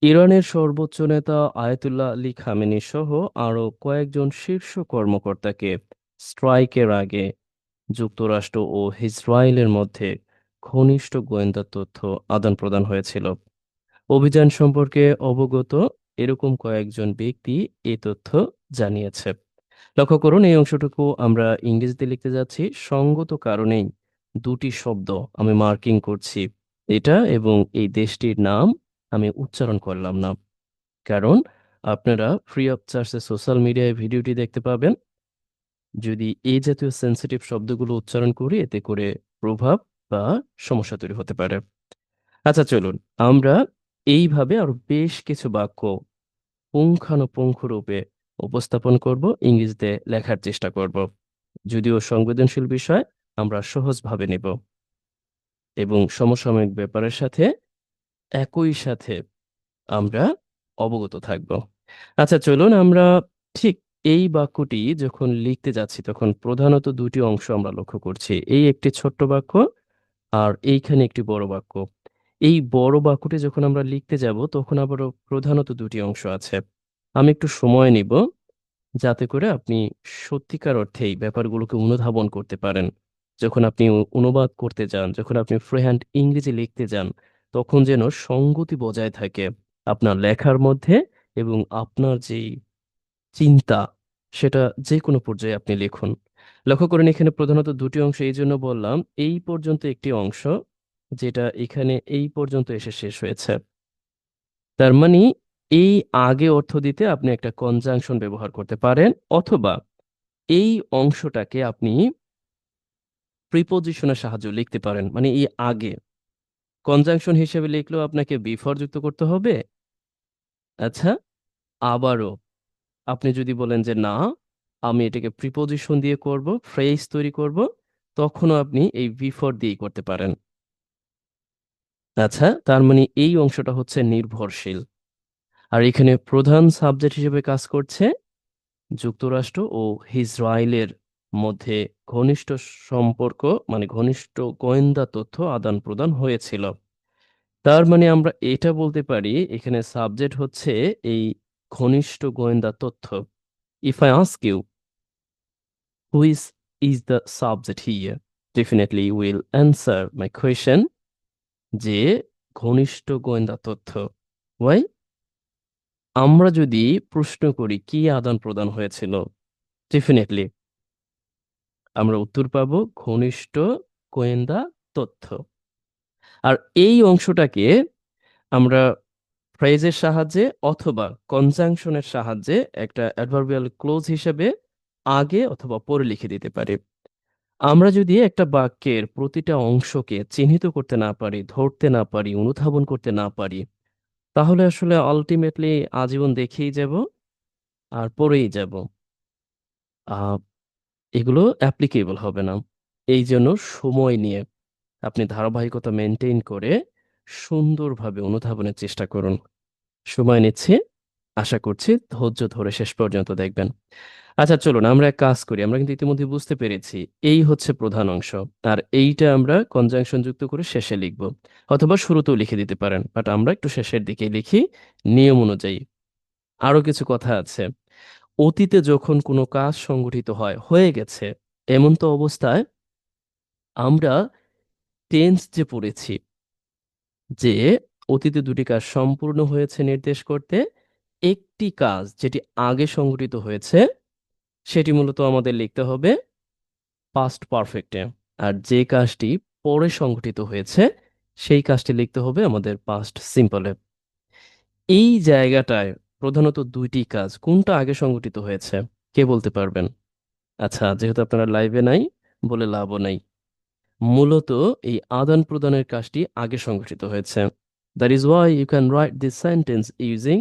ইরানের সর্বোচ্চ নেতা আয়াতুল্লাহ আলী খামেনি সহ আরও কয়েকজন শীর্ষ কর্মকর্তাকে স্ট্রাইকের আগে যুক্তরাষ্ট্র ও ইসরায়েলের মধ্যে ঘনিষ্ঠ গোয়েন্দা তথ্য আদান-প্রদান হয়েছিল। অভিযান সম্পর্কে অবগত এরকম কয়েকজন ব্যক্তি এই তথ্য জানিয়েছে। লক্ষ্য করুন, এই অংশটুকু আমরা ইংরেজিতে লিখতে যাচ্ছি, সঙ্গত কারণেই দুটি শব্দ আমি মার্কিং করছি, এটা এবং এই দেশটির নাম আমি উচ্চারণ করলাম না। কারণ আপনারা ফ্রি অফ চার্জে সোশ্যাল মিডিয়ায় ভিডিওটি দেখতে পাবেন। যদি এই জাতীয় সেন্সিটিভ শব্দগুলো উচ্চারণ করি, এতে করে প্রভাব বা সমস্যা তৈরি হতে পারে। আচ্ছা, চলুন আমরা এইভাবে আরো বেশ কিছু বাক্য পুঙ্খানুপুঙ্খরূপে উপস্থাপন করব, ইংরেজিতে লেখার চেষ্টা করব। যদিও সংবেদনশীল বিষয়, আমরা সহজভাবে নেব এবং সমসাময়িক ব্যাপারের সাথে একই সাথে আমরা অবগত থাকব। আচ্ছা, চলুন আমরা ঠিক এই বাক্যটি যখন লিখতে যাচ্ছি তখন প্রধানত দুটি অংশ আমরা লক্ষ্য করছি। এই একটি ছোট্ট বাক্য আর এইখানে একটি বড় বাক্য। এই বড় বাক্যটি যখন আমরা লিখতে যাব তখন আবারও প্রধানত দুটি অংশ আছে। আমি একটু সময় নিব যাতে করে আপনি সত্যিকার অর্থেই ব্যাপারগুলোকে অনুধাবন করতে পারেন। যখন আপনি অনুবাদ করতে যান, যখন আপনি ফ্রি হ্যান্ড ইংরেজি লিখতে যান, তখন যেন সঙ্গতি বজায় থাকে আপনার লেখার মধ্যে এবং আপনার যেই চিন্তা, সেটা যেকোনো পর্যায়ে আপনি লিখুন। লক্ষ্য করুন, এখানে প্রধানত দুটি অংশ এইজন্য বললাম, এই পর্যন্ত একটি অংশ যেটা এখানে এই পর্যন্ত এসে শেষ হয়েছে। তার মানে এই আগে অর্থ দিতে আপনি একটা কনজাংশন ব্যবহার করতে পারেন, অথবা এই অংশটাকে আপনি প্রিপোজিশনের সাহায্যে লিখতে পারেন। মানে এই আগে কনজাংশন হিসেবে লিখলেও আপনাকে বিফর যুক্ত করতে হবে। আচ্ছা, আবারও আপনি যদি বলেন যে না, আমি এটাকে প্রিপোজিশন দিয়ে করব, ফ্রেজ তৈরি করব, তখনও আপনি এই বিফর দিয়েই করতে পারেন। আচ্ছা, তার মানে এই অংশটা হচ্ছে নির্ভরশীল। আর এখানে প্রধান সাবজেক্ট হিসেবে কাজ করছে যুক্তরাষ্ট্র ও ইসরায়েলের মধ্যে ঘনিষ্ঠ সম্পর্ক, মানে ঘনিষ্ঠ গোয়েন্দা তথ্য আদান প্রদান হয়েছিল। তার মানে আমরা এটা বলতে পারি এখানে সাবজেক্ট হচ্ছে এই ঘনিষ্ঠ গোয়েন্দা তথ্য। If I ask you who is the subject here, definitely you will answer my question যে ঘনিষ্ঠ গোয়েন্দা তথ্য। ওয়াই? আমরা যদি প্রশ্ন করি কি আদান প্রদান হয়েছিল, ডেফিনেটলি আমরা উত্তর পাবো ঘনিষ্ঠ গোয়েন্দা তথ্য। আর এই অংশটাকে আমরা ফ্রেজের সাহায্যে অথবা কনজাংশনের সাহায্যে একটা অ্যাডভার্বিয়াল ক্লোজ হিসেবে আগে অথবা পরে লিখে দিতে পারি। আমরা যদি একটা বাক্যের প্রতিটা অংশকে চিহ্নিত করতে না পারি, ধরতে না পারি, অনুধাবন করতে না পারি, তাহলে আসলে আলটিমেটলি আজীবন দেখেই যাব আর পড়েই যাব। আহ এগুলো অ্যাপ্লিকেবল হবে না। এই জন্য সময় নিয়ে আপনি ধারাবাহিকতা মেনটেন করে সুন্দরভাবে অনুধাবনের চেষ্টা করুন। সময় নিচ্ছি, আশা করছি ধৈর্য ধরে শেষ পর্যন্ত দেখবেন। আচ্ছা, চলুন আমরা এক কাজ করি। আমরা কিন্তু ইতিমধ্যে বুঝতে পেরেছি এই হচ্ছে প্রধান অংশ, আর এইটা আমরা কনজাংশন যুক্ত করে শেষে লিখব, অথবা শুরুতেও লিখে দিতে পারেন, বাট আমরা একটু শেষের দিকে লিখি নিয়ম অনুযায়ী। আরো কিছু কথা আছে। অতীতে যখন কোনো কাজ সংগঠিত হয়, হয়ে গেছে, এমন তো অবস্থায় আমরা টেন্স যে পড়েছি, যে অতীতে দুটি কাজ সম্পূর্ণ হয়েছে নির্দেশ করতে, একটি কাজ যেটি আগে সংঘটিত হয়েছে সেটি মূলত আমাদের লিখতে হবে পাস্ট পারফেক্টে, আর যে কাজটি পরে সংঘটিত হয়েছে সেই কাজটি লিখতে হবে আমাদের পাস্ট সিম্পলে। এই জায়গাটায় প্রধানত দুইটি কাজ, কোনটা আগে সংঘটিত হয়েছে কে বলতে পারবেন? আচ্ছা, যেহেতু আপনারা লাইভে নাই, বলে লাভও নাই। মূলত এই আদান প্রদানের কাজটি আগে সংঘটিত হয়েছে। That is why you can write this sentence using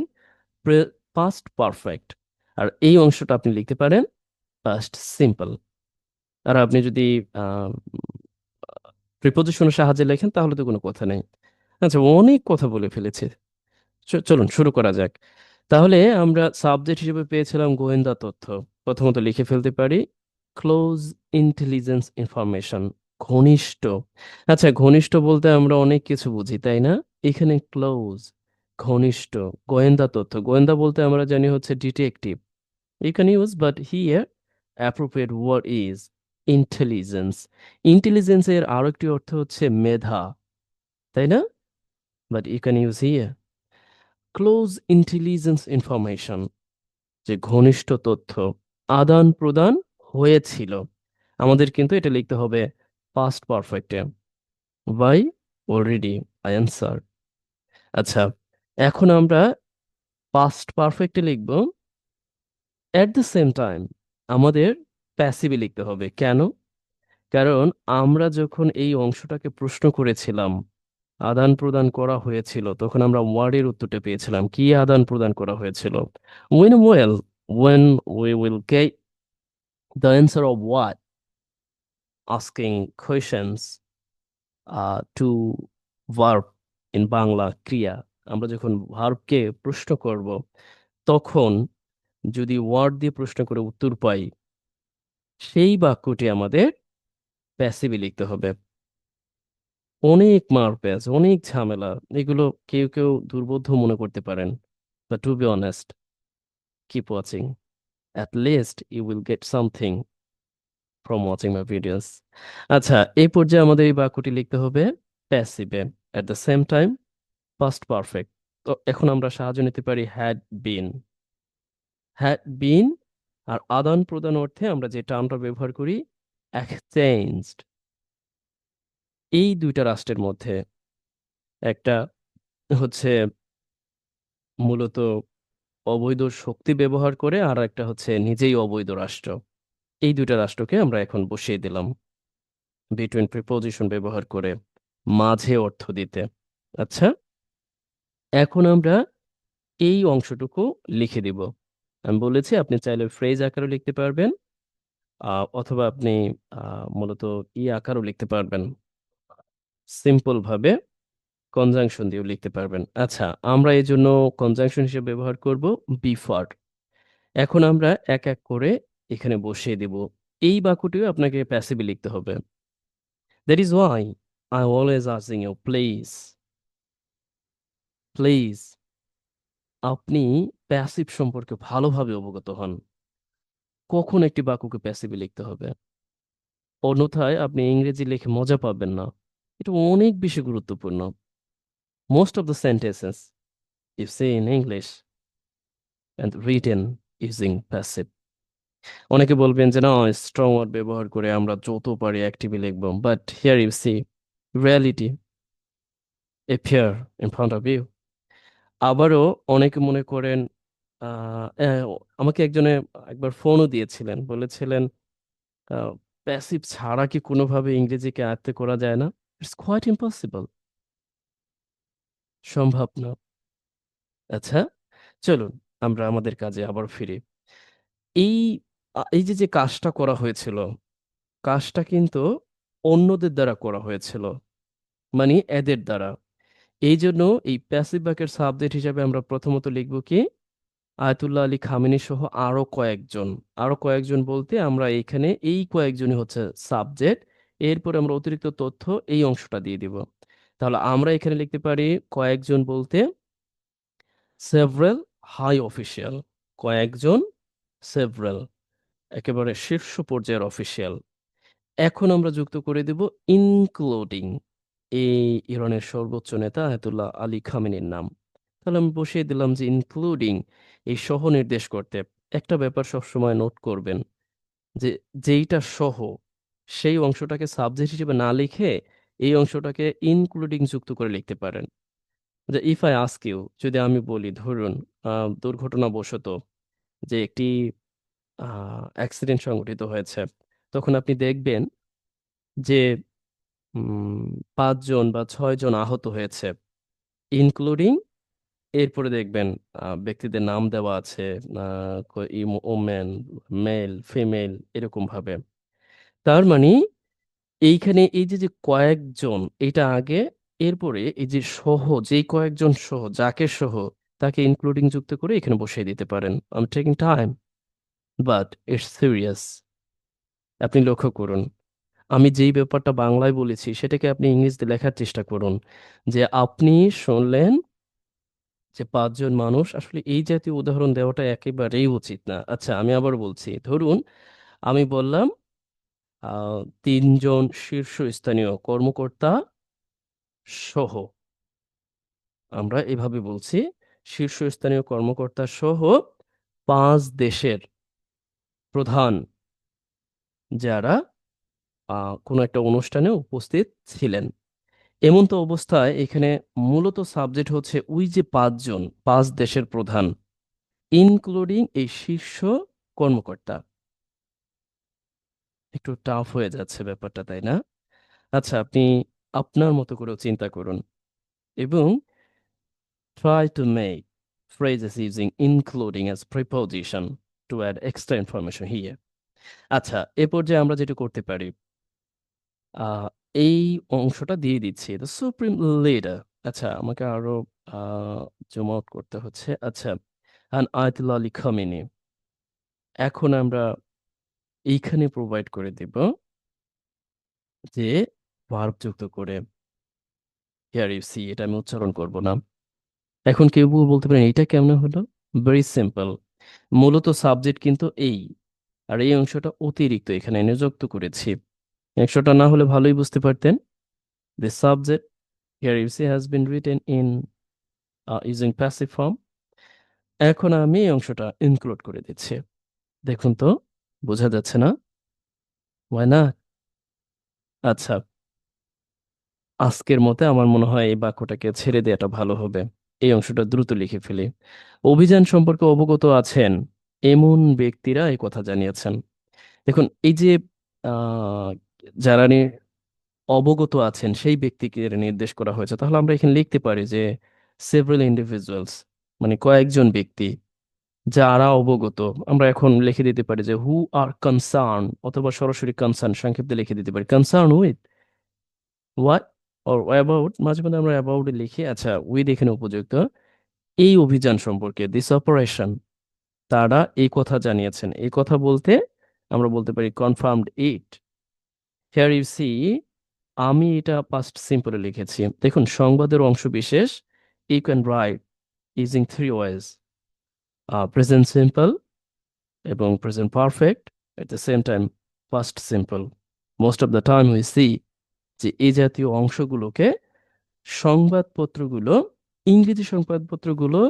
past perfect. আর এই অংশটা আপনি লিখতে পারেন পাস্ট সিম্পল। আর আপনি যদি প্রিপোজিশনের সাহায্যে লেখেন তাহলে তো কোনো কথা নেই। আচ্ছা, অনেক কথা বলে ফেলেছি। চলুন শুরু করা যাক। তাহলে আমরা সাবজেক্ট হিসেবে পেয়েছিলাম গোয়েন্দা তথ্য। প্রথমত লিখে ফেলতে পারি ক্লোজ ইন্টেলিজেন্স ইনফরমেশন, ঘনিষ্ঠ। আচ্ছা, ঘনিষ্ঠ বলতে আমরা অনেক কিছু বুঝি, তাই না? এখানে ক্লোজ, ঘনিষ্ঠ, গোয়েন্দা তথ্য। গোয়েন্দা বলতে আমরা জানি হচ্ছে detective. You can use, but here appropriate word is intelligence. Intelligence এর আরো একটি অর্থ হচ্ছে মেধা, তাই না? But you can use here close intelligence information, যে ঘনিষ্ঠ তথ্য আদান প্রদান হয়েছিল। আমাদের কিন্তু এটা লিখতে হবে past perfect A. Why? Already I answer. আচ্ছা, এখন আমরা past perfect এ লিখব at the same time আমাদের প্যাসিভে লিখতে হবে। কেন? কারণ আমরা যখন এই অংশটাকে প্রশ্ন করেছিলাম, আদান প্রদান করা হয়েছিল, তখন আমরা ওয়ার্ডের উত্তরটা পেয়েছিলাম। কি আদান প্রদান করা হয়েছিল? When will, when we will get the answer of what? Asking questions to verb in Bangla ক্রিয়া। আমরা যখন ভার্বকে প্রশ্ন করব, তখন যদি ওয়ার্ড দিয়ে প্রশ্ন করে উত্তর পাই, সেই বাক্যটি আমাদের প্যাসিভে লিখতে হবে। অনেক মারপ্যাচ, অনেক ঝামেলা। এগুলো কেউ, কেউ দুর্বোধ্য মনে করতে পারেন। But to be honest, keep watching. At least you will get something from watching my videos. আচ্ছা, এই পর্যায়ে আমাদের এই বাক্যটি লিখতে হবে প্যাসিভে। At the same time, past perfect. তো এখন আমরা সাহায্য নিতে পারি had been. Had been আর আদান প্রদান অর্থে আমরা যে টার্মটা ব্যবহার করি exchanged। এই দুইটা রাষ্ট্রের মধ্যে একটা হচ্ছে মূলত অবৈধ শক্তি ব্যবহার করে, আর একটা হচ্ছে নিজেই অবৈধ রাষ্ট্র। এই দুইটা রাষ্ট্রকে আমরা এখন বসিয়ে দিলাম বিটুইন প্রিপোজিশন ব্যবহার করে মাঝে অর্থ দিতে। আচ্ছা, এখন আমরা এই অংশটুকু লিখে দিব। আমি বলেছি আপনি চাইলে ফ্রেজ আকারেও লিখতে পারবেন, অথবা আপনি মূলত আকারেও লিখতে পারবেন, সিম্পল ভাবে কনজাংশন দিয়েও লিখতে পারবেন। আচ্ছা, আমরা এই জন্য কনজাংশন হিসেবে ব্যবহার করব বিফার। এখন আমরা এক এক করে এখানে বসিয়ে দেব। এই বাক্যটিও আপনাকে প্যাসিভে লিখতে হবে। That is why I always asking you please, please আপনি প্যাসিভ সম্পর্কে ভালোভাবে অবগত হন। কখন একটি বাক্যকে প্যাসিভে লিখতে হবে, অন্যথায় আপনি ইংরেজি লিখে মজা পাবেন না। এটা অনেক বেশি গুরুত্বপূর্ণ। Most of the sentences you say in English and written using passive. অনেকে বলবেন যে না, স্ট্রং ওয়ার্ড ব্যবহার করে আমরা যত পারি অ্যাক্টিভলি লিখব, but here you see reality appear in front of you. আবারও অনেকে মনে করেন আমাকে একজনে একবার ফোনও দিয়েছিলেন, বলেছিলেন প্যাসিভ ছাড়া কি কোনোভাবে ইংরেজিকে আয়ত্ত করা যায় না? ইটস কোয়াইট ইম্পসিবল, সম্ভব না। আচ্ছা, চলুন আমরা আমাদের কাজে আবার ফিরি। এই এই যে যে কাজটা করা হয়েছিল, কাজটা কিন্তু অন্যদের দ্বারা করা হয়েছিল, মানে এদের দ্বারা। এই জন্য এই প্যাসিভ বাক্যের সাবজেক্ট হিসাবে আমরা প্রথমত লিখব কি আয়াতুল্লাহ আলী খামেনি সহ আরো কয়েকজন। আরো কয়েকজন বলতে আমরা এখানে এই কয়েকজনই হচ্ছে সাবজেক্ট, এরপরে আমরা অতিরিক্ত তথ্য এই অংশটা দিয়ে দিব। তাহলে আমরা এখানে লিখতে পারি কয়েকজন বলতে সেভারাল হাই অফিসিয়াল, কয়েকজন সেভারাল একেবারে শীর্ষ পর্যায়ের অফিসিয়াল। এখন আমরা যুক্ত করে দেব ইনক্লুডিং, এই ইরানের সর্বোচ্চ নেতা আয়াতুল্লাহ আলী খামেনির নাম। তাহলে আমি বসিয়ে দিলাম যে ইনক্লুডিং, এই সহ নির্দেশ করতে। একটা ব্যাপার সবসময় নোট করবেন যে যেইটা সহ, সেই অংশটাকে সাবজেক্ট হিসেবে না লিখে এই অংশটাকে ইনক্লুডিং যুক্ত করে লিখতে পারেন। যে ইফ আই আস্ক ইউ, যদি আমি বলি ধরুন দুর্ঘটনাবশত যে একটি অ্যাক্সিডেন্ট সংঘটিত হয়েছে, তখন আপনি দেখবেন যে ৫ জন বা ৬ জন আহত হয়েছে, ইনক্লুডিং, এরপরে দেখবেন ব্যক্তিদের নাম দেওয়া আছে, ওমেন, মেল, ফিমেল, এরকম ভাবে। তার মানে এইখানে এই যে যে কয়েকজন, এটা আগে, এরপরে এই যে সহ, যেই কয়েকজন সহ, যাকে সহ, তাকে ইনক্লুডিং যুক্ত করে এখানে বসিয়ে দিতে পারেন। I am taking time, but it's serious. আপনি লক্ষ্য করুন, আমি যেই ব্যাপারটা বাংলায় বলেছি সেটাকে আপনি ইংরেজিতে লেখার চেষ্টা করুন। যে আপনি শুনলেন যে 5 জন মানুষ, আসলে এই জাতীয় উদাহরণ দেওয়াটা একেবারেই উচিত না। আচ্ছা, আমি আবার বলছি, ধরুন আমি বললাম 3 জন শীর্ষস্থানীয় কর্মকর্তা সহ, আমরা এভাবে বলছি, শীর্ষস্থানীয় কর্মকর্তা সহ 5 দেশের প্রধান, যারা কোনো একটা অনুষ্ঠানে উপস্থিত ছিলেন। এমন তো অবস্থায় এখানে মূলত সাবজেক্ট হচ্ছে ওই যে 5 জন, 5 দেশের প্রধান, ইনক্লুডিং এই শীর্ষ কর্মকর্তা। একটু টাফ হয়ে যাচ্ছে ব্যাপারটা, তাই না? আচ্ছা, আপনি আপনার মতো করেও চিন্তা করুন এবং try to make phrases using including as preposition to add extra information here. আচ্ছা, এ পর্যায়ে আমরা যেটা করতে পারি, আহ, এই অংশটা দিয়ে দিচ্ছি, দ্য সুপ্রিম লিডার। আচ্ছা, আমাকে আরো জুম আউট করতে হচ্ছে। আচ্ছা, আন আয়াতুল্লাহ আলী খামেনি, এখন আমরা এইখানে প্রোভাইড করে দিব যে ভার্ব যুক্ত করে, হিয়ার ইউ সি, এটা আমি উচ্চারণ করব না। এখন কেউ বলতে পারেন এটা কেমনে হলো? ভেরি সিম্পল, মূলত সাবজেক্ট কিন্তু এই, আর এই অংশটা অতিরিক্ত এখানে এনে যুক্ত করেছি। অংশটা না হলে ভালোই বুঝতে পারতেন। The subject here you see has been written in using passive form. এখন আমি এই অংশটা ইনক্লুড করে দিচ্ছি। দেখুন তো, বোঝা যাচ্ছে না? Why not? আচ্ছা, আজকের মতে আমার মনে হয় এই বাক্যটাকে ছেড়ে দেওয়াটা ভালো হবে। এই অংশটা দ্রুত লিখে ফেলি। অভিযান সম্পর্কে অবগত আছেন এমন ব্যক্তিরা এই কথা জানিয়েছেন। দেখুন, এই যে আহ, যারা অবগত আছেন সেই ব্যক্তিকে নির্দেশ করা হয়েছে, তাহলে আমরা এখানে লিখতে পারি যে সেভারাল ইন্ডিভিজুয়ালস, মানে কয়েকজন ব্যক্তি যারা অবগত। আমরা এখন লিখে দিতে পারি যে হু আর কনসার্ন, অথবা সরাসরি কনসার্ন সংক্ষিপ্তে লিখে দিতে পারি concern with what or about, মাঝে মধ্যে আমরা অ্যাবাউট লিখি। আচ্ছা, উইথ এখানে উপযুক্ত। এই অভিযান সম্পর্কে, দিস অপারেশন, তারা এই কথা জানিয়েছেন। এই কথা বলতে আমরা বলতে পারি confirmed it. Here you see, আমি এটা পাস্ট সিম্পলে লিখেছি। দেখুন, সংবাদের অংশ বিশেষ you can write using 3 ways, present simple এবং present perfect, at the same time past simple. Most of the time we see যে এই জাতীয় অংশগুলোকে সংবাদপত্রগুলো, ইংরেজি সংবাদপত্রগুলো,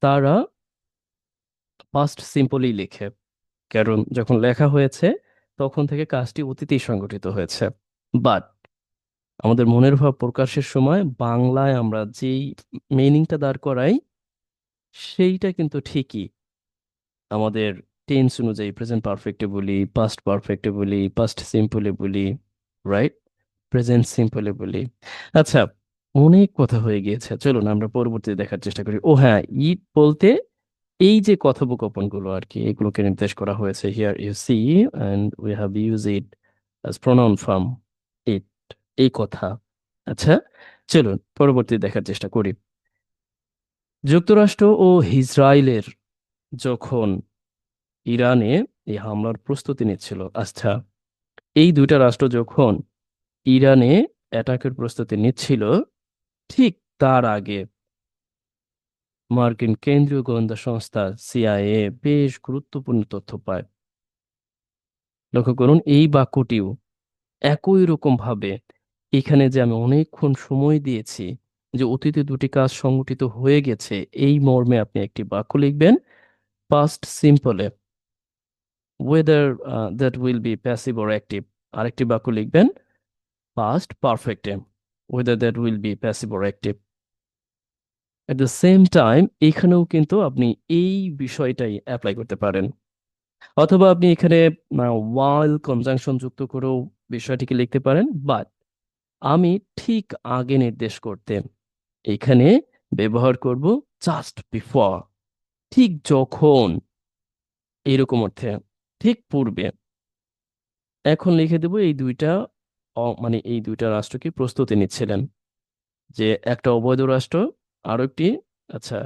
তারা পাস্ট সিম্পলই লেখে, কারণ যখন লেখা হয়েছে তখন থেকে কাজটি অতীতেই সংগঠিত হয়েছে। বাট আমাদের মনের ভাব প্রকাশের সময় বাংলায় আমরা যেই মিনিংটা দাঁড় করাই, সেইটা কিন্তু ঠিকই আমাদের টেন্স অনুযায়ী প্রেজেন্ট পারফেক্টে বলি, পাস্ট পারফেক্টে বলি, পাস্ট সিম্পলে বলি, রাইট, প্রেজেন্ট সিম্পলে বলি। আচ্ছা, অনেক কথা হয়ে গিয়েছে, চলুন আমরা পরবর্তীতে দেখার চেষ্টা করি। ও হ্যাঁ, ইট বলতে এই যে কথোপকথনগুলো আর কি, এগুলোকে নির্দেশ করা হয়েছে। Here you see and we have use it as pronoun form, it, এই কথা। আচ্ছা, চলুন পরবর্তী দেখার চেষ্টা করি। যুক্তরাষ্ট্র ও ইসরায়েলের যখন ইরানে এই হামলার প্রস্তুতি নিচ্ছিল, আচ্ছা, এই দুইটা রাষ্ট্র যখন ইরানে অ্যাটাকের প্রস্তুতি নিচ্ছিল, ঠিক তার আগে মার্কিন কেন্দ্রীয় গোয়েন্দা সংস্থা সিআইএ বেশ গুরুত্বপূর্ণ তথ্য পায়। লক্ষ্য করুন, এই বাক্যটিও একই রকম ভাবে, এখানে যে আমি অনেকক্ষণ সময় দিয়েছি যে অতীতে দুটি কাজ সংগঠিত হয়ে গেছে, এই মর্মে আপনি একটি বাক্য লিখবেন পাস্ট সিম্পলে, whether that will be passive or active. আরেকটি বাক্য লিখবেন পাস্ট পারফেক্টে, whether that will be passive or active. At the same time এখানেও কিন্তু আপনি এই বিষয়টাই অ্যাপ্লাই করতে পারেন, অথবা আপনি এখানে ওয়াইল কনজাংশন যুক্ত করেও বিষয়টিকে লিখতে পারেন। বাট আমি ঠিক আগে নির্দেশ করতে এখানে ব্যবহার করব জাস্ট বিফোর, ঠিক যখন, এরকম অর্থে, ঠিক পূর্বে। এখন লিখে দেব এই দুইটা মানে এই দুইটা রাষ্ট্র কি প্রস্তুতি নিচ্ছিলেন, যে একটা অবৈধ রাষ্ট্র, আরো একটি, আচ্ছা,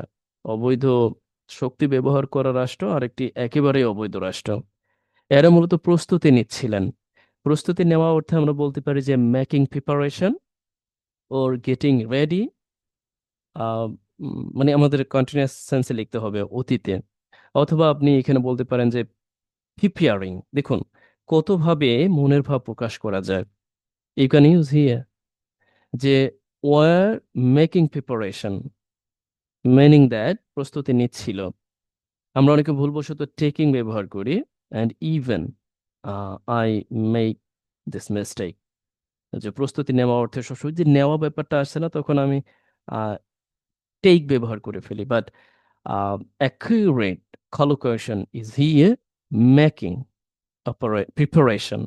অবৈধ শক্তি ব্যবহার করা রাষ্ট্র, আর একটি একেবারেই অবৈধ রাষ্ট্র। এরা মূলত প্রস্তুতি নিচ্ছিলেন। প্রস্তুতি নেওয়া অর্থে আমরা বলতে পারি যে মেকিং প্রিপারেশন ওর গেটিং রেডি, মানে আমাদের কন্টিনিউয়াস সেন্সে লিখতে হবে অতীতে। অথবা আপনি এখানে বলতে পারেন যে প্রিপেয়ারিং। দেখুন কতভাবে মনের ভাব প্রকাশ করা যায়। ইউ ক্যান ইউজ হিয়ার যে war making preparation, meaning that প্রস্তুতি নিচ্ছিল। আমরা অনেকে ভুলবশত টেকিং ব্যবহার করি, and even I make this mistake, যে প্রস্তুতি নেওয়া অর্থে সবসময় যে নেওয়া ব্যাপারটা আসছে না, তখন আমি টেক ব্যবহার করে ফেলি। But accurate collocation is here making preparation.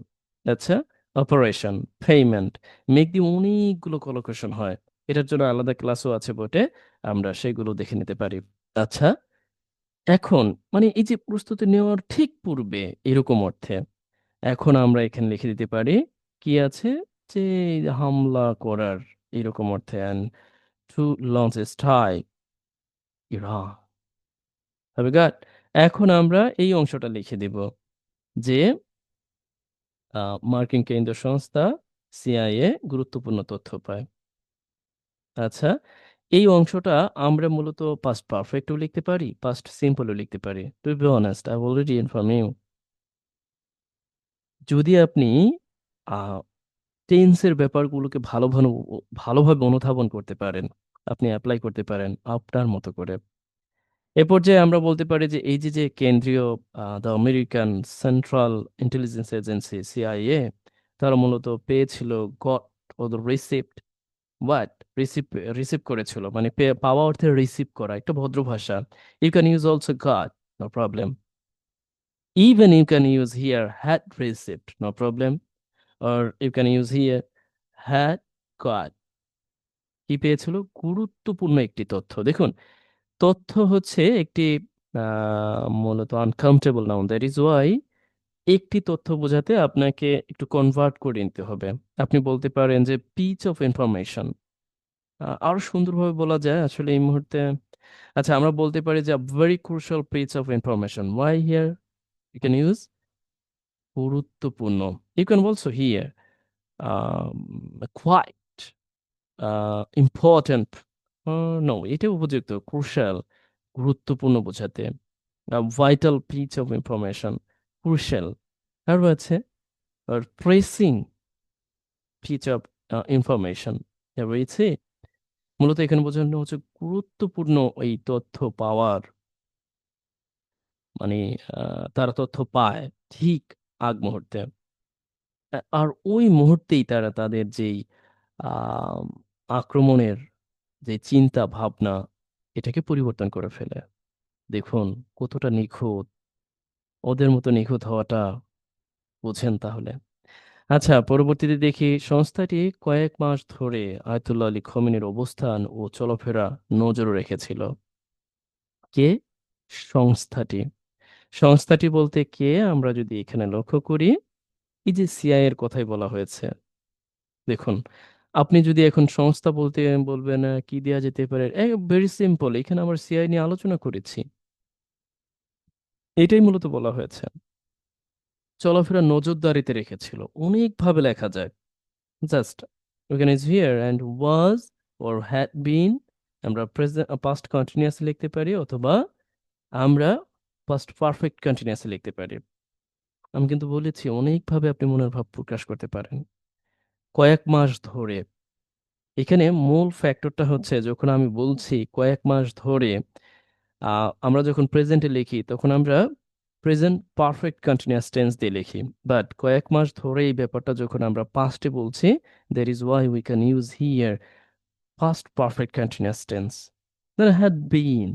আচ্ছা, অপারেশন, পেমেন্ট, মেক দিয়ে অনেকগুলো কলোকেশন হয়। এটার জন্য আলাদা ক্লাসও আছে বটে, আমরা সেগুলো দেখে নিতে পারি। আচ্ছা, এখন মানে এই যে প্রস্তুতি নেওয়ার ঠিক পূর্বে এরকম অর্থে এখন আমরা এখানে লিখে দিতে পারি কি আছে, যে হামলা করার এরকম অর্থে, and to launch a strike Iran. হবে গট। এখন আমরা এই অংশটা লিখে দিব যে মার্কিন কেন্দ্রীয় সংস্থা সিআইএ গুরুত্বপূর্ণ তথ্য পায়। আচ্ছা, এই অংশটা আমরা মূলত পাস্ট পারফেক্টও লিখতে পারি, পাস্ট সিম্পলও লিখতে পারি। To be honest, I already inform you. যদি আপনি টেন্সের ব্যাপারগুলোকে ভালোভাবে অনুধাবন করতে পারেন, আপনি অ্যাপ্লাই করতে পারেন আপনার মতো করে। এ পর্যায়ে আমরা বলতে পারি যে এই যে যে কেন্দ্রীয় the American central intelligence agency CIA, তারা মূলত পেয়েছিল গট ও রিসিপ্ট হোয়াট, রিসিভ রিসিভ করেছিল, মানে পাওয়া অর্থে রিসিভ করা, একটা ভদ্র ভাষা। You can use also got, no problem. Even you can use here had receipt, no problem. Or you can use here had got. কি পেয়েছিল? গুরুত্বপূর্ণ একটি তথ্য। দেখুন তথ্য হচ্ছে একটি মূলত uncountable noun, that is Y একটি তথ্য বোঝাতে আপনাকে একটু কনভার্ট করে নিতে হবে। আপনি বলতে পারেন যে পিচ অফ ইনফরমেশন, আরো সুন্দরভাবে বলা যায় আসলে এই মুহূর্তে। আচ্ছা, আমরা বলতে পারি যে very crucial piece of information. Why here you can use গুরুত্বপূর্ণ। You can also here quite important. No, এটা উপযুক্ত। ক্রুশাল গুরুত্বপূর্ণ বোঝাতে, vital piece of information, crucial. আর আছে আর প্রেসিং পিচ অফ ইনফরমেশন রয়েছে। মূলত এখানে বোঝানো হচ্ছে গুরুত্বপূর্ণ এই তথ্য পাওয়ার, মানে তারা তথ্য পায় ঠিক আগ মুহূর্তে। আর ওই মুহূর্তেই তারা তাদের যেই আম, আক্রমণের যে চিন্তা ভাবনা, এটাকে পরিবর্তন করে ফেলে। দেখুন কতটা নিখুঁত, ওদের মতো নিখুঁত হওয়াটা বুঝেন তাহলে। আচ্ছা, পরবর্তীতে দেখি সংস্থাটি কয়েক মাস ধরে আয়তুল্লাহ আলী খমেনির অবস্থান ও চলাফেরা নজরে রেখেছিল। কে? সংস্থাটি। সংস্থাটি বলতে কে আমরা যদি এখানে লক্ষ্য করি, এই যে সিআই এর কথাই বলা হয়েছে। দেখুন আপনি যদি এখন সংস্থা বলতে বলবেন কি দেয়া যেতে পারে, ভেরি সিম্পল, এখানে আমরা সিআই নিয়ে আলোচনা করেছি, এটাই মূলত বলা হয়েছে। চলাফেরা নজরদারিতে রেখেছিল, অনেকভাবে লেখা যায়। জাস্ট ওখানে is here and was or had been, আমরা প্রেজেন্ট পাস্ট কন্টিনিউয়াস লিখতে পারি, অথবা আমরা পাস্ট পারফেক্ট কন্টিনিউয়াস লিখতে পারি। আমি কিন্তু বলেছি অনেকভাবে আপনি মনের ভাব প্রকাশ করতে পারেন। কয়েক মাস ধরে, এখানে মূল ফ্যাক্টরটা হচ্ছে যখন আমি বলছি কয়েক মাস ধরে, আমরা যখন প্রেজেন্টে লিখি তখন আমরা প্রেজেন্ট পারফেক্ট কন্টিনিউয়াস টেন্স দিয়ে লিখি। বাট কয়েক মাস ধরে এই ব্যাপারটা যখন আমরা পাস্টে বলছি, that is why we can use here past perfect continuous tense. That had been,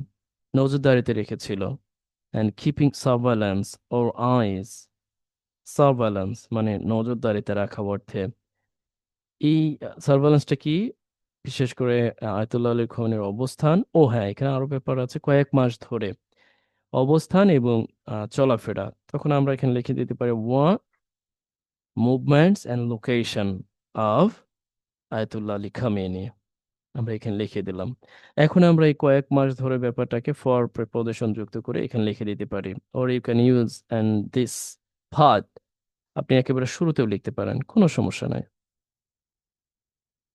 নজরদারিতে রেখেছিল, অ্যান্ড কিপিং সার্ভেলেন্স ওর আইজ। সার্ভেলেন্স মানে নজরদারিতে রাখা অর্থে। এই সার্ভেলেন্সটা কি? বিশেষ করে আয়তুল্লাহ আলী খমেনির অবস্থান, ও হ্যাঁ এখানে আরো ব্যাপার আছে, কয়েক মাস ধরে অবস্থান এবং চলাফেরা। তখন আমরা এখানে লিখে দিতে পারি movements and location of Ayatollah Ali Khamenei, আমরা এখানে লিখে দিলাম। এখন আমরা এই কয়েক মাস ধরে ব্যাপারটাকে ফর প্রিপোজিশন যুক্ত করে এখানে লিখে দিতে পারি। Or you can use and this part, আপনি একেবারে শুরুতেও লিখতে পারেন, কোনো সমস্যা নাই।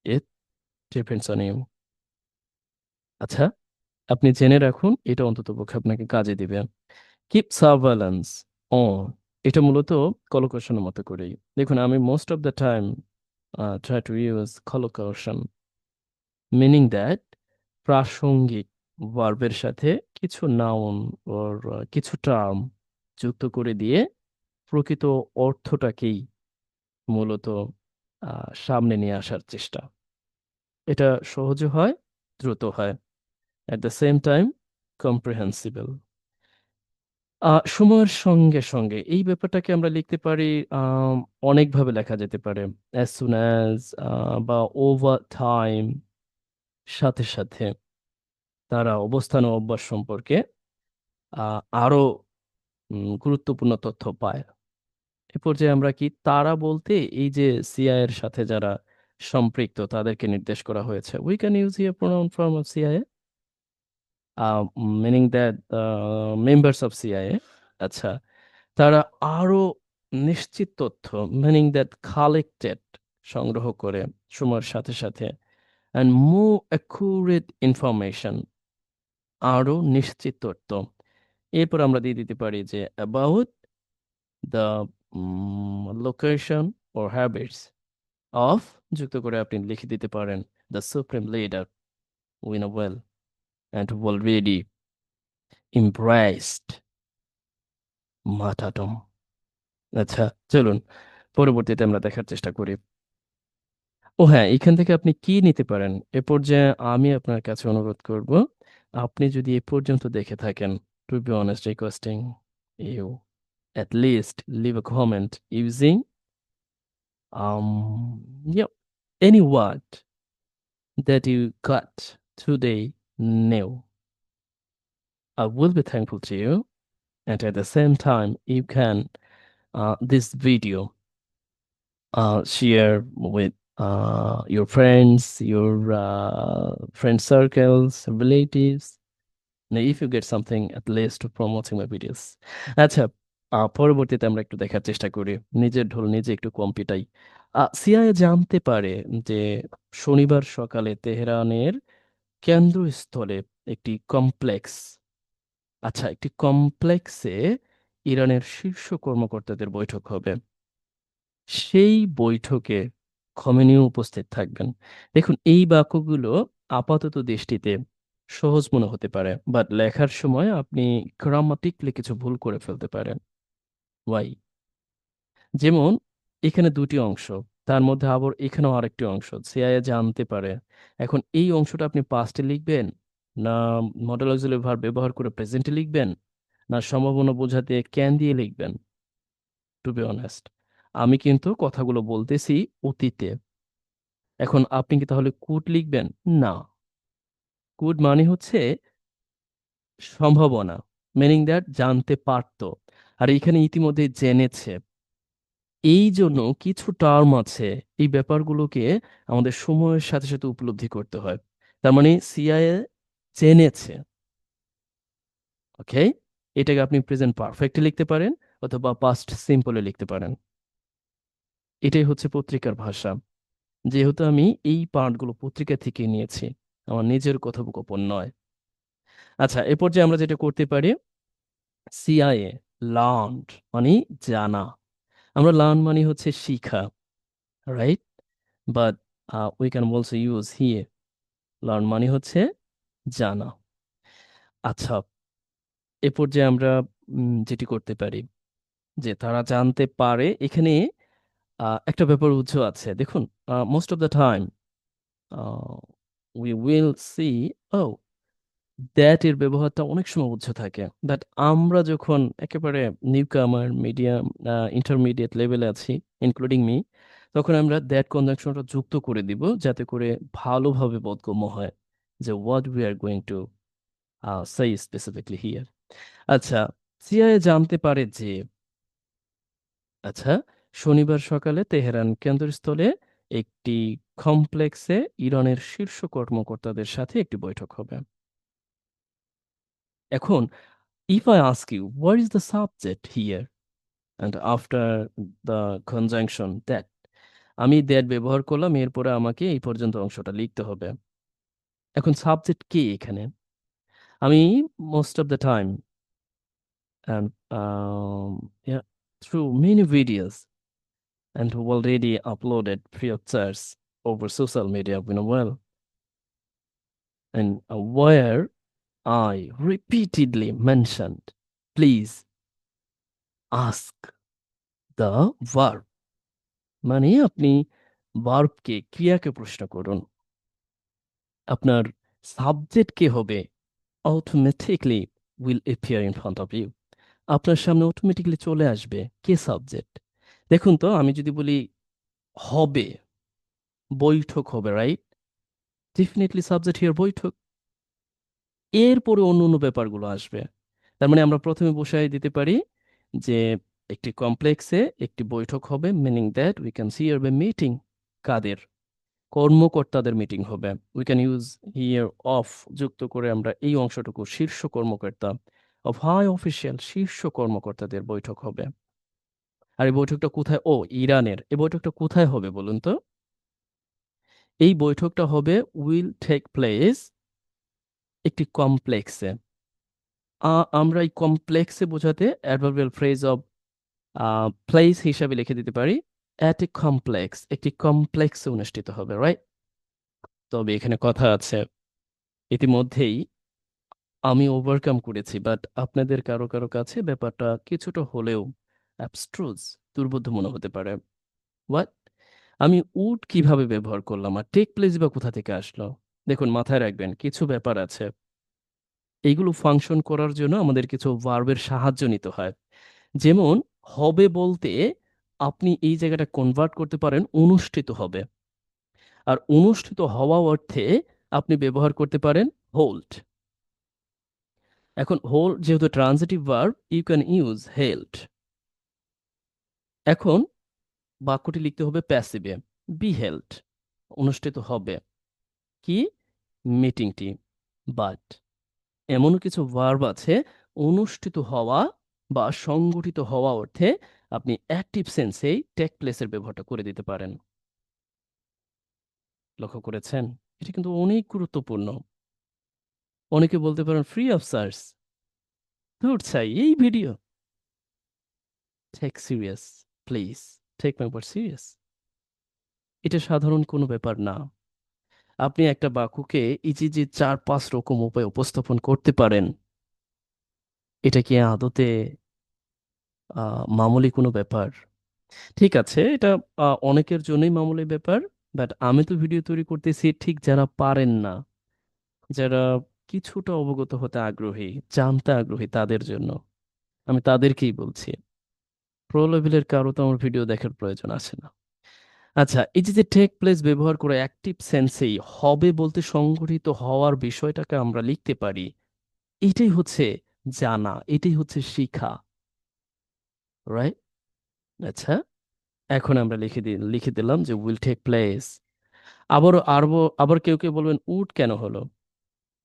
It depends on you. আচ্ছা, আপনি জেনে রাখুন, এটা অন্ততপক্ষে আপনাকে কাজে দিবে। কিপ সার্ভেলেন্স অন, এটা মূলত কলোকেশনের মতো করেই। দেখুন, আমি most of the time try to use collocation, meaning that প্রাসঙ্গিক ভার্বের সাথে কিছু নাউন ওর কিছু টার্ম যুক্ত করে দিয়ে প্রকৃত অর্থটাকেই মূলত সামনে নিয়ে আসার চেষ্টা। এটা সহজে হয়, দ্রুত হয়, at the same time comprehensible. সময়ের সঙ্গে সঙ্গে এই ব্যাপারটাকে আমরা লিখতে পারি, আম, অনেকভাবে লেখা যেতে পারে। অ্যাজ সুন অ্যাজ, বা ওভার টাইম, সাথে সাথে তারা অবস্থান ও অভ্যাস সম্পর্কে আরো গুরুত্বপূর্ণ তথ্য পায়। এ পর্যায়ে আমরা কি তারা বলতে এই যে সিআই এর সাথে যারা সম্পৃক্ত তাদেরকে নির্দেশ করা হয়েছে। We can use here pronoun form of CIA, meaning that members of CIA. আচ্ছা, তারা আরো নিশ্চিত তথ্য, মিনিং দ্যাট কালেক্টেড, সংগ্রহ করে সময়ের সাথে সাথে, অ্যান্ড মোর অ্যাকুরেট ইনফরমেশন, আরো নিশ্চিত তথ্য। এরপর আমরা দিয়ে দিতে পারি যে about the location or habits of, যুক্ত করে আপনি লিখে দিতে পারেন the supreme leader win a well and already embraced martyrdom। আচ্ছা, চলুন পরবর্তীতে আমরা দেখার চেষ্টা করি। ও হ্যাঁ, এখান থেকে আপনি কি নিতে পারেন এ পর্যায়ে আমি আপনার কাছে অনুরোধ করব, আপনি যদি এ পর্যন্ত দেখে থাকেন, to be honest requesting you at least leave a comment using yep, any word that you got today new. I will be thankful to you, and at the same time, you can this video share with your friends, your friend circles, relatives. Now, if you get something, at least to promoting my videos. আচ্ছা, পরবর্তীতে আমরা একটু দেখার চেষ্টা করি, নিজের ঢোল নিজে একটু কম পিটাই। সিআইএ জানতে পারে যে শনিবার সকালে তেহরানের কেন্দ্রস্থলে একটি কমপ্লেক্স, আচ্ছা, একটি কমপ্লেক্সে ইরানের শীর্ষ কর্মকর্তাদের বৈঠক হবে। সেই বৈঠকে খমেনিও উপস্থিত থাকবেন। দেখুন, এই বাক্যগুলো আপাতত দৃষ্টিতে সহজ মনে হতে পারে, বাট লেখার সময় আপনি গ্রামাটিক্যালি কিছু ভুল করে ফেলতে পারেন। ওয়াই? যেমন এখানে দুটি অংশ, তার মধ্যে আবার এখানেও আরেকটি অংশ সিআইএ জানতে পারে। এখন এই অংশটা আপনি পাস্টে লিখবেন, না মডেল অক্সিলারি ভার্ব ব্যবহার করে প্রেজেন্টে লিখবেন, না সম্ভাবনা বোঝাতে ক্যান দিয়ে লিখবেন? টু বি অনেস্ট, আমি কিন্তু কথাগুলো বলতেছি অতীতে। এখন আপনি কি তাহলে কুড লিখবেন? না, কুড মানে হচ্ছে সম্ভাবনা, মিনিং দ্যাট জানতে পারতো, আর এখানে ইতিমধ্যে জেনেছে। এই জন্য কিছু টার্ম আছে, এই ব্যাপারগুলোকে আমাদের সময়ের সাথে সাথে উপলব্ধি করতে হয়। তার মানে সিআইএ জেনেছে। ওকে, এটাকে আপনি প্রেজেন্ট পারফেক্টে লিখতে পারেন অথবা পাস্ট সিম্পলে লিখতে পারেন। এটাই হচ্ছে পত্রিকার ভাষা। যেহেতু আমি এই পার্টগুলো পত্রিকা থেকে নিয়েছি, আমার নিজের কথোপকথন নয়। আচ্ছা, এ পর্যায়ে আমরা যেটা করতে পারি, সিআইএ লার্নড মানে জানা। আমরা লার্ন মানে হচ্ছে শিখা, right? But we can also use here learn মানে হচ্ছে জানা। আচ্ছা, এ পর্যায়ে আমরা যেটি করতে পারি যে তারা জানতে পারে, এখানে একটা ব্যাপার উজ্জ্ব আছে। দেখুন, most of the time we will see, ও দ্যাট এর ব্যবহারটা অনেক সময় উজ্জ্ব থাকে, বাট আমরা যখন একেবারে নিউকামার, মিডিয়াম, ইন্টারমিডিয়েট লেভেলে আছি, ইনক্লুডিং মি, তখন আমরা দ্যাট কনজাংশনটা যুক্ত করে দিব যাতে করে ভালোভাবে বোধগম্য হয় যে what we are going to সেই স্পেসিফিকলি হিয়ার। আচ্ছা, সিআইএ জানতে পারে যে, আচ্ছা, শনিবার সকালে তেহরান কেন্দ্রস্থলে একটি কমপ্লেক্সে ইরানের শীর্ষ কর্মকর্তাদের সাথে একটি বৈঠক হবে। এখন if I ask you what is the subject here and after the conjunction that, আমি that ব্যবহার করলাম, এরপরে আমাকে এই পর্যন্ত অংশটা লিখতে হবে। এখন সাবজেক্ট কে এখানে? আমি most of the time and yeah, through many videos and who already uploaded free of charge over social media, well, and where I repeatedly mentioned, please ask the verb. মানে আপনি ভার্বকে ক্রিয়াকে প্রশ্ন করুন। আপনার সাবজেক্ট কে হবে automatically will appear in front of you. আপনার সামনে automatically চলে আসবে কে সাবজেক্ট। দেখুন তো, আমি যদি বলি হবে, বৈঠক হবে, রাইট? ডেফিনেটলি সাবজেক্ট হিয়ার বৈঠক। এরপরে অন্য অন্য ব্যাপারগুলো আসবে। তার মানে আমরা প্রথমে বসাই দিতে পারি যে একটি কমপ্লেক্সে একটি বৈঠক হবে, meaning that we can see here meeting. কাদের? কর্মকর্তাদের মিটিং হবে। We can use here of যুক্ত করে আমরা এই অংশটুকু শীর্ষ কর্মকর্তা, অফ হাই অফিসিয়াল, শীর্ষ কর্মকর্তাদের বৈঠক হবে। আর এই বৈঠকটা কোথায়? ও, ইরানের। এই বৈঠকটা কোথায় হবে বলুন তো? এই বৈঠকটা হবে উইল টেক প্লেস একটি কমপ্লেক্সে। আমরা এই কমপ্লেক্সে বোঝাতে অ্যাডভার্বিয়াল ফ্রেজ অফ প্লেস হিসাবে লিখে দিতে পারি অ্যাট এ কমপ্লেক্স, একটি কমপ্লেক্সে অনুষ্ঠিত হবে, রাইট? তবে এখানে কথা আছে, ইতিমধ্যেই আমি ওভারকাম করেছি, বাট আপনাদের কারো কারো কাছে ব্যাপারটা কিছুটা হলেও অ্যাবস্ট্রুজ, দুর্বোধ্য মনে হতে পারে। হোয়াট? আমি উড কিভাবে ব্যবহার করলাম আর টেক প্লেস বা কোথা থেকে আসলো? দেখুন, মাথায় রাখবেন কিছু ব্যাপার আছে, এইগুলো ফাংশন করার জন্য আমাদের কিছু ভার্বের সাহায্য নিতে হয়। যেমন হবে বলতে আপনি এই জায়গাটা কনভার্ট করতে পারেন অনুষ্ঠিত হবে, আর অনুষ্ঠিত হওয়া অর্থে আপনি ব্যবহার করতে পারেন হোল্ড। এখন হোল্ড যেহেতু transitive verb, you can use held. এখন বাক্যটি লিখতে হবে প্যাসিভে, বি হেল্ড, অনুষ্ঠিত হবে কি? মিটিংটি। বাট এমনও কিছু ভার্ব আছে অনুষ্ঠিত হওয়া বা সংগঠিত হওয়া অর্থে আপনি অ্যাক্টিভ সেন্সেই টেক প্লেসের ব্যবহারটা করে দিতে পারেন। লক্ষ্য করেছেন? এটা কিন্তু অনেক গুরুত্বপূর্ণ। অনেকে বলতে পারেন ফ্রি অফ চার্জ, ধুর চাই এই video. Take serious, please take my word serious. এটা সাধারণ কোনো ব্যাপার না। আপনি একটা বাক্যকে এই যে ৪-৫ রকম উপায়ে উপস্থাপন করতে পারেন, এটা কি আদতে মামুলি কোনো ব্যাপার? ঠিক আছে, এটা অনেকের জন্যই মামুলি ব্যাপার, বাট আমি তো ভিডিও তৈরি করতেছি ঠিক যারা পারেন না, যারা কিছুটা অবগত হতে আগ্রহী, জানতে আগ্রহী, তাদের জন্য। আমি তাদেরকেই বলছি, প্রো লেভেলের কারো তো আমার ভিডিও দেখার প্রয়োজন আছে না। আচ্ছা, এই যে টেক প্লেস ব্যবহার করে অ্যাক্টিভ সেন্সেই হবে বলতে সংঘটিত হওয়ার বিষয়টাকে আমরা লিখতে পারি, এটাই হচ্ছে জানা, এটাই হচ্ছে শিখা, রাইট? আচ্ছা, এখন আমরা লিখে দিলাম যে উইল টেক প্লেস। আবার কেউ কেউ বলবেন উড কেন হলো?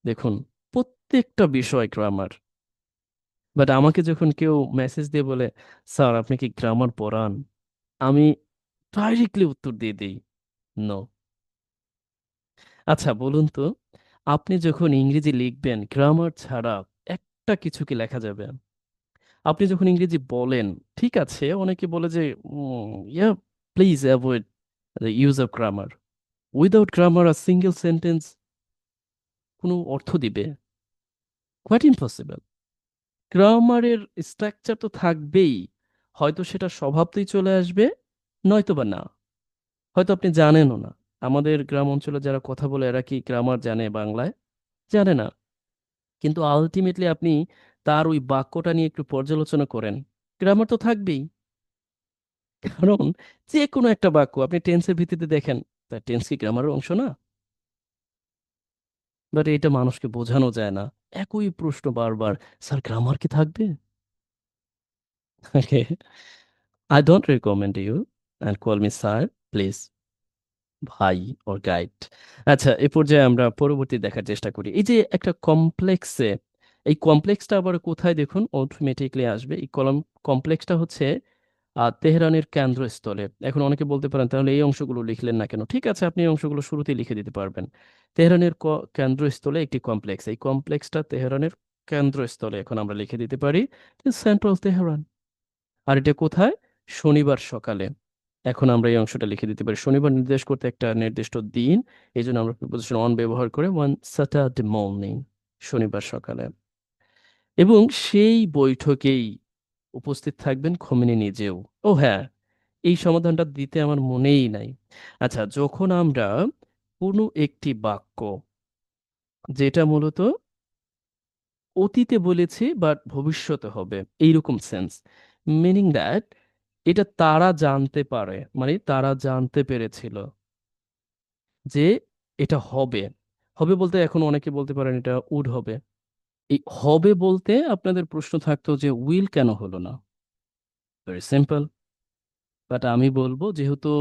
দেখুন, প্রত্যেকটা বিষয় গ্রামার, বাট আমাকে যখন কেউ মেসেজ দিয়ে বলে স্যার আপনি কি গ্রামার পড়ান, আমি ডাইরেক্টলি উত্তর দিয়ে দিই নো। আচ্ছা বলুন তো, আপনি যখন ইংরেজি লিখবেন গ্রামার ছাড়া একটা কিছু কি লেখা যাবে? আপনি যখন ইংরেজি বলেন, ঠিক আছে, অনেকে বলে যে yeah, please avoid the use of grammar. Without grammar a single sentence কোনো অর্থ দিবে? Quite impossible. গ্রামারের স্ট্রাকচার তো থাকবেই, হয়তো সেটা স্বভাবতেই চলে আসবে, নয়তোবা না। হয়তো আপনি জানেনও না। আমাদের গ্রাম অঞ্চলে যারা কথা বলে এরা কি গ্রামার জানে বাংলায়? জানে না। কিন্তু আলটিমেটলি আপনি তার ওই বাক্যটা নিয়ে একটু পর্যালোচনা করেন, গ্রামার তো থাকবেই। কারণ যে কোনো একটা বাক্য আপনি টেন্সের ভিত্তিতে দেখেন, তা টেন্স কি গ্রামারের অংশ না? বাট এটা মানুষকে বোঝানো যায় না। একই প্রশ্ন বারবার, স্যার গ্রামার কি থাকবে? Okay, I don't recommend you and call me sir, please, ভাই ওর গাইড। আচ্ছা, এ পর্যায়ে আমরা পরবর্তী দেখার চেষ্টা করি। এই যে একটা কমপ্লেক্সে, এই কমপ্লেক্সটা আবার কোথায় দেখুন অটোমেটিকলি আসবে? এই কমপ্লেক্সটা হচ্ছে তেহরানের কেন্দ্রস্থলে। এখন অনেকে বলতে পারেন তাহলে এই অংশগুলো লিখলেন না কেন? ঠিক আছে, আপনি এই অংশগুলো শুরুতেই লিখে দিতে পারবেন। তেহরানের কেন্দ্রস্থলে একটি কমপ্লেক্স, এই কমপ্লেক্সটা তেহরানের কেন্দ্রস্থলে এখন আমরা লিখে দিতে পারি সেন্ট্রাল তেহরান। আর এটা কোথায়? শনিবার সকালে। এখন আমরা এই অংশটা লিখে দিতে পারি, শনিবার নির্দেশ করতে একটা নির্দিষ্ট দিন, এই জন্য আমরা প্রিপোজিশন অন ব্যবহার করে ওয়ান স্যাটারডে মর্নিং, শনিবার সকালে। এবং সেই বৈঠকেই উপস্থিত থাকবেন খোমেনি নিজেও। ও হ্যাঁ, এই সমাধানটা দিতে আমার মনেই নাই। আচ্ছা, যখন আমরা কোনো একটি বাক্য যেটা মূলত অতীতে বলেছি বাট ভবিষ্যতে হবে, এইরকম সেন্স, মিনিং দ্যাট এটা তারা জানতে পারে, মানে তারা জানতে পেরেছিল যে এটা হবে। হবে বলতে এখন অনেকে বলতে পারেন এটা উড হবে। এই হবে বলতে আপনাদের প্রশ্ন থাকতো যে উইল কেন হলো না? ভেরি সিম্পল, বাট আমি বলবো যেহেতু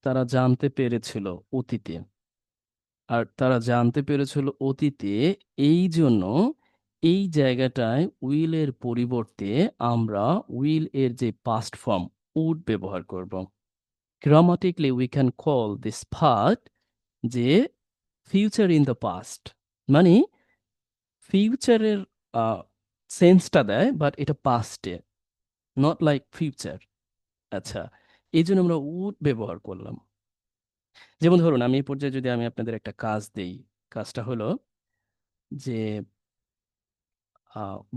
তারা জানতে পেরেছিল অতীতে, আর তারা জানতে পেরেছিল অতীতে, এই জন্য এই জায়গাটায় উইলের পরিবর্তে আমরা উইল এর যে পাস্ট ফর্ম উড ব্যবহার করব। Grammatically we can call this part যে ফিউচার ইন দ্য পাস্ট, মানে ফিউচারের সেন্সটা দেয় বাট এটা পাস্টে, নট লাইক ফিউচার। আচ্ছা, এই জন্য আমরা উড ব্যবহার করলাম। যেমন ধরুন আমি এই পর্যায়ে যদি আমি আপনাদের একটা কাজ দেই, কাজটা হলো যে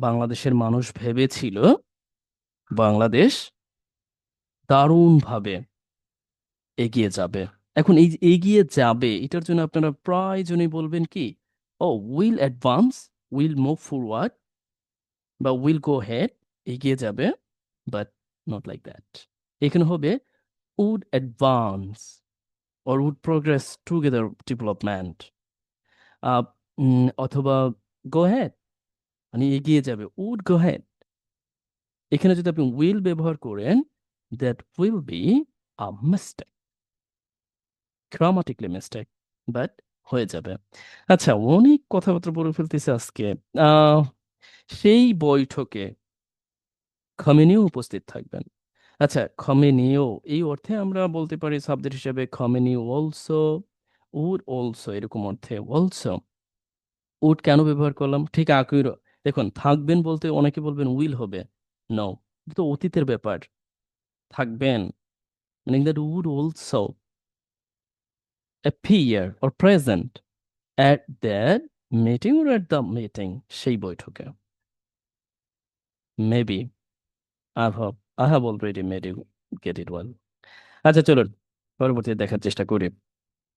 বাংলাদেশের মানুষ ভেবেছিল বাংলাদেশ দারুণভাবে এগিয়ে যাবে। এখন এই যে এগিয়ে যাবে, এটার জন্য আপনারা প্রায়জনই বলবেন কি, ও will advance, will move forward, বা উইল গো হেড, এগিয়ে যাবে, বাট নট লাইক দ্যাট। এখানে হবে would advance or would progress together development, অথবা go ahead, মানে এগিয়ে যাবে, would go ahead। এখানে যদি আপনি will ব্যবহার করেন, that will be a mistake, grammatically mistake, but হয়ে যাবে। আচ্ছা, অনেক কথাবার্তা বলে ফেলতেছে আজকে। আহ সেই বৈঠকে খমেনিও উপস্থিত থাকবেন। আচ্ছা, খমেনিও এই অর্থে আমরা বলতে পারি সাবজেক্ট হিসেবে খমেনি অলসো, উড অলসো, এরকম অর্থে অলসো। উড কেন ব্যবহার করলাম? ঠিক একই দেখুন, থাকবেন বলতে অনেকে বলবেন উইল হবে, নো, তো অতীতের ব্যাপার। থাকবেন meaning that would also appear or present at that meeting or at the meeting, সেই বৈঠকে। Maybe I have I have already made you get it well. আচ্ছা চলুন পরবর্তীতে দেখার চেষ্টা করি।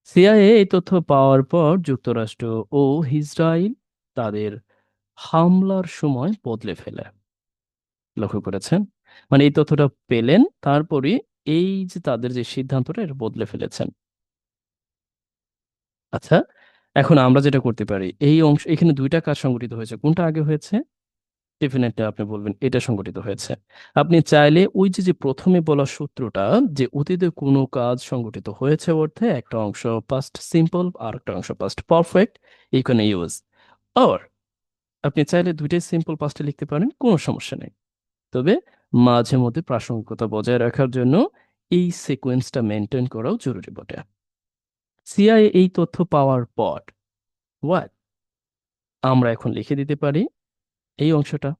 সিআইএ এই তথ্য পাওয়ার পর যুক্তরাষ্ট্র ও ইসরায়েল তাদের হামলার সময় বদলে ফেলে। লক্ষ্য করেছেন? মানে এই তথ্যটা পেলেন, তারপরে এই যে তাদের যে সিদ্ধান্তটা এটা বদলে ফেলেছেন। আচ্ছা, এখন আমরা যেটা করতে পারি, এই অংশ এখানে দুইটা কাজ সংগঠিত হয়েছে, কোনটা আগে হয়েছে? ডেফিনেটলি আপনি বলবেন এটা সংগঠিত হয়েছে। আপনি চাইলে ওই যে যে প্রথমে বলা সূত্রটা, যে অতীতে কোনো কাজ সংগঠিত হয়েছে অর্থে একটা অংশ পাস্ট সিম্পল আর একটা অংশ পাস্ট পারফেক্ট, এখানে ইউজ। আর আপনি চাইলে দুইটাই সিম্পল পাস্টে লিখতে পারেন, কোনো সমস্যা নেই। তবে মাঝে মধ্যে প্রাসঙ্গিকতা বজায় রাখার জন্য এই সিকোয়েন্সটা মেনটেন করাও জরুরি বটে। সিআইএ এই তথ্য পাওয়ার পর হোয়াট, আমরা এখন লিখে দিতে পারি এই অংশটা,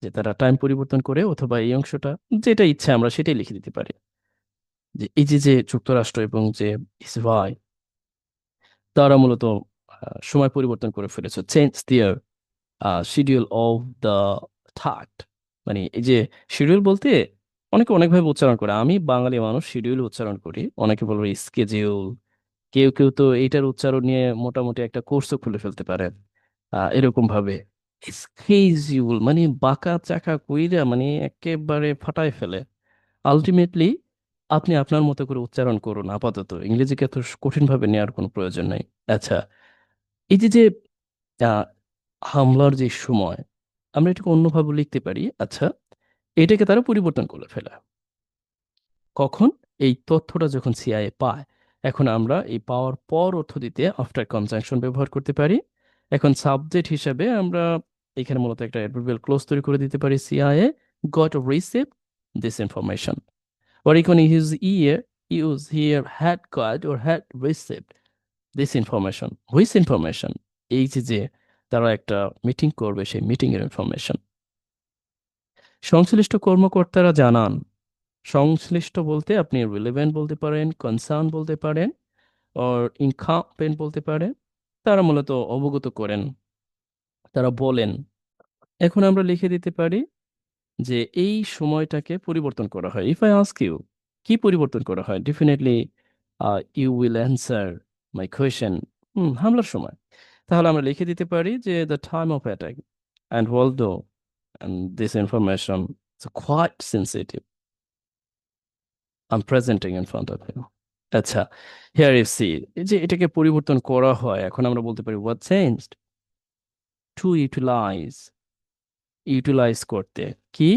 যে তারা টাইম পরিবর্তন করে, অথবা এই অংশটা, যেটা ইচ্ছা আমরা সেটাই লিখে দিতে পারি, যে এই যে যে যুক্তরাষ্ট্র এবং যে ইসরায়েল, তারা মূলত সময় পরিবর্তন করে ফেলেছে, চেঞ্জ দিয়ার শিডিউল অফ দ্য থার্ড। মানে এই যে শিডিউল বলতে অনেকে অনেকভাবে উচ্চারণ করে, আমি বাঙালি মানুষ শিডিউল উচ্চারণ করি, অনেকে বলবে স্কেজিউল, কেউ কেউ তো এইটার উচ্চারণ নিয়ে মোটামুটি একটা কোর্সও খুলে ফেলতে পারে। এরকম ভাবে স্কেজিউল মানে বাঁকা চাকা কইরা মানে একেবারে ফাটায় ফেলে। আলটিমেটলি আপনি আপনার মতো করে উচ্চারণ করুন, আপাতত ইংরেজিকে এত কঠিন ভাবে নেওয়ার কোনো প্রয়োজন নাই। আচ্ছা, এই যে যে আহ, হামলার যে সময়, আমরা এটাকে অন্যভাবে লিখতে পারি। আচ্ছা, এটাকে তারা পরিবর্তন করে ফেলে কখন? এই তথ্যটা যখন সিআইএ পায়। এখন আমরা এই পাওয়ার পর অর্থ দিতে আফটার কনজাংশন ব্যবহার করতে পারি। এখন সাবজেক্ট হিসেবে আমরা এখানে মূলত একটা অ্যাডভার্বিয়াল ক্লোজ তৈরি করে দিতে পারি, CIA goat receive this information. Or you can use here had got or had received this information. Which information? এই যে তারা একটা মিটিং করবে, সেই মিটিং এর ইনফরমেশন। সংশ্লিষ্ট কর্মকর্তারা জানান। সংশ্লিষ্ট বলতে আপনি রিলেভেন্ট বলতে পারেন, কনসার্ন বলতে পারেন, অর ইনকম্পেটেন্ট বলতে পারেন। তারা মূলত অবগত করেন, তারা বলেন। এখন আমরা লিখে দিতে পারি যে এই সময়টাকে পরিবর্তন করা হয়। ইফ আই আস্ক ইউ, কি পরিবর্তন করা হয়? Definitely you will answer my question, হামলার সময়। তাহলে আমরা লিখে দিতে পারি যে the time of attack and although and this information is quite sensitive, I'm presenting in front of you. আচ্ছা, here you see, এই যে এটাকে পরিবর্তন করা হয়, এখন আমরা বলতে পারি what changed? To utilize করতে, কি?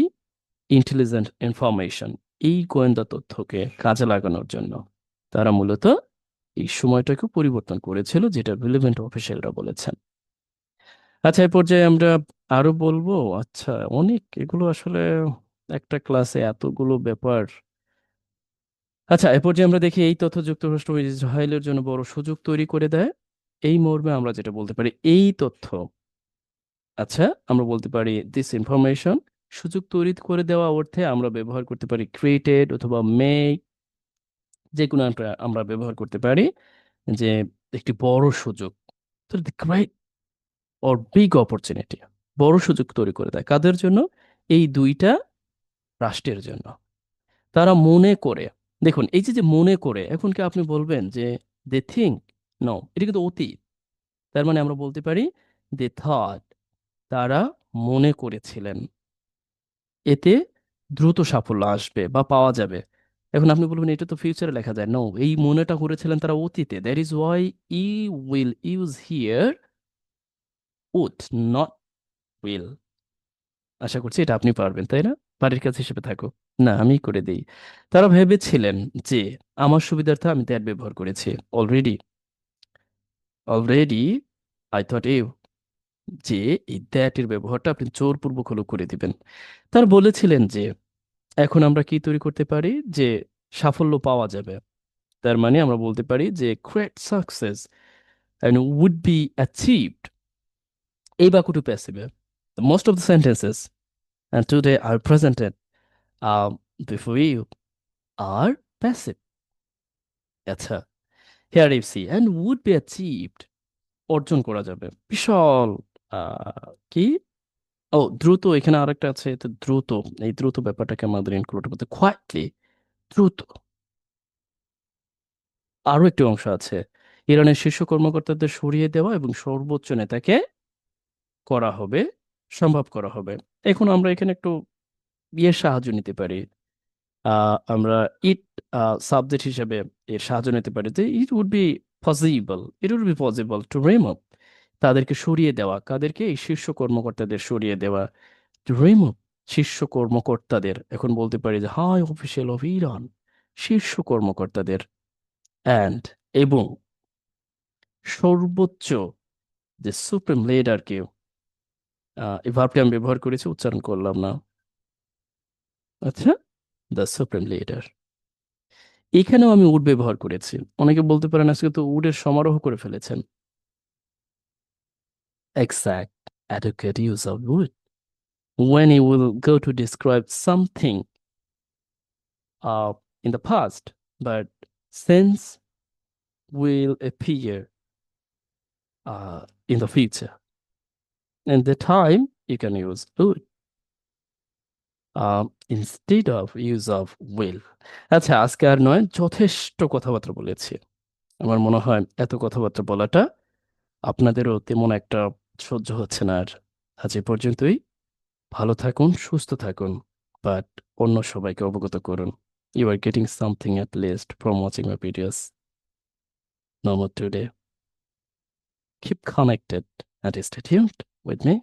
ইন্টেলিজেন্ট ইনফরমেশন, এই গোয়েন্দা তথ্যকে কাজে লাগানোর জন্য তারা মূলত এই সময়টাকে পরিবর্তন করেছিল, যেটা রিলেভেন্ট অফিসিয়ালরা বলেছেন। আচ্ছা, এই পর্যায়ে আমরা আরো বলবো। আচ্ছা, অনেক এগুলো আসলে একটা ক্লাসে এতগুলো ব্যাপার। আচ্ছা, এ পর্যায়ে আমরা দেখি এই তথ্য যুক্তরাষ্ট্র ও ইসরায়েলের জন্য বড় সুযোগ তৈরি করে দেয়। এই মর্মে আমরা যেটা বলতে পারি, এই তথ্য, আচ্ছা আমরা বলতে পারি দিস ইনফরমেশন, সুযোগ তৈরি করে দেওয়া অর্থে আমরা ব্যবহার করতে পারি ক্রিয়েটেড অথবা মেক, যে কোনো একটা আমরা ব্যবহার করতে পারি, যে একটি বড় সুযোগ, গ্রেট অর বিগ অপরচুনিটি, বড় সুযোগ তৈরি করে দেয় কাদের জন্য? এই দুইটা রাষ্ট্রের জন্য। তারা মনে করে, দেখুন এই যে যে মনে করে, এখন কি আপনি বলবেন যে দে থিঙ্ক? নো, এটা কিন্তু অতীত। তার মানে আমরা বলতে পারি দে থট, তারা মনে করেছিলেন এতে দ্রুত সাফল্য আসবে বা পাওয়া যাবে। এখন আপনি বলবেন এটা তো ফিউচারে লেখা যায়। নো, এই মনেটা করেছিলেন তারা অতীতে। That is why we will use here would, not will. আশা করছি এটা আপনি পারবেন, তাই না? বাড়ির কাজ হিসেবে থাকো। না, আমি করে দেই। তারা ভেবেছিলেন যে আমার সুবিধার্থে আমি দ্যাট ব্যবহার করেছি। Already already I thought you, যে এই দ্যাট এর ব্যবহারটা আপনি জোরপূর্বক হলো করে দিবেন। তারা বলেছিলেন যে এখন আমরা কি তৈরি করতে পারি, যে সাফল্য পাওয়া যাবে। তার মানে আমরা বলতে পারি যে great success and would be achieved, এই বাক্যটি প্যাসিভে। Most of the sentences and today are presented before you are passive। আচ্ছা, here you see and would be achieved, অর্জন করা যাবে বিশাল, কি, ও দ্রুত, এখানে আরেকটা আছে, তো দ্রুত, এই দ্রুত ব্যাপারটাকে আমাদের ইনক্লুড করতে, কোয়াইটলি, দ্রুত। আরো একটি অংশ আছে, ইরানের শীর্ষ কর্মকর্তাদের সরিয়ে দেওয়া এবং সর্বোচ্চ নেতাকে করা হবে, সম্ভব করা হবে। এখন আমরা এখানে একটু ইয়ের সাহায্য নিতে পারি। আমরা ইট সাবজেক্ট হিসেবে এর সাহায্য নিতে পারি, যে it would be possible to remove, তাদেরকে সরিয়ে দেওয়া, কাদেরকে? এই শীর্ষ কর্মকর্তাদের সরিয়ে দেওয়া, টু রিমুভ, শীর্ষ কর্মকর্তাদের। এখন বলতে পারি যে হাই অফিসিয়াল অফ ইরান, শীর্ষ কর্মকর্তাদের, অ্যান্ড, এবং সর্বোচ্চ, যে সুপ্রিম লিডারকে, এই ভার্বটি আমি ব্যবহার করেছি, উচ্চারণ করলাম না। আচ্ছা, দ্য সুপ্রিম লিডার, এখানেও আমি উড ব্যবহার করেছি। অনেকে বলতে পারেন আজকে তো উডের সমারোহ করে ফেলেছেন। Exact, adequate use of would when you will go to describe something in the past, but since will appear in the future, and the time you can use would instead of use of will। আচ্ছা, আজকে আর নয়, যথেষ্ট কথাবার্তা বলেছি। আমার মনে হয় এত কথাবার্তা বলাটা আপনাদেরও তেমন একটা সহ্য হচ্ছে না আর। আজ এ পর্যন্তই। ভালো থাকুন, সুস্থ থাকুন, বাট অন্য সবাইকে অবগত করুন। You are getting something at least from watching my videos. No more today. Keep connected and stay tuned with me.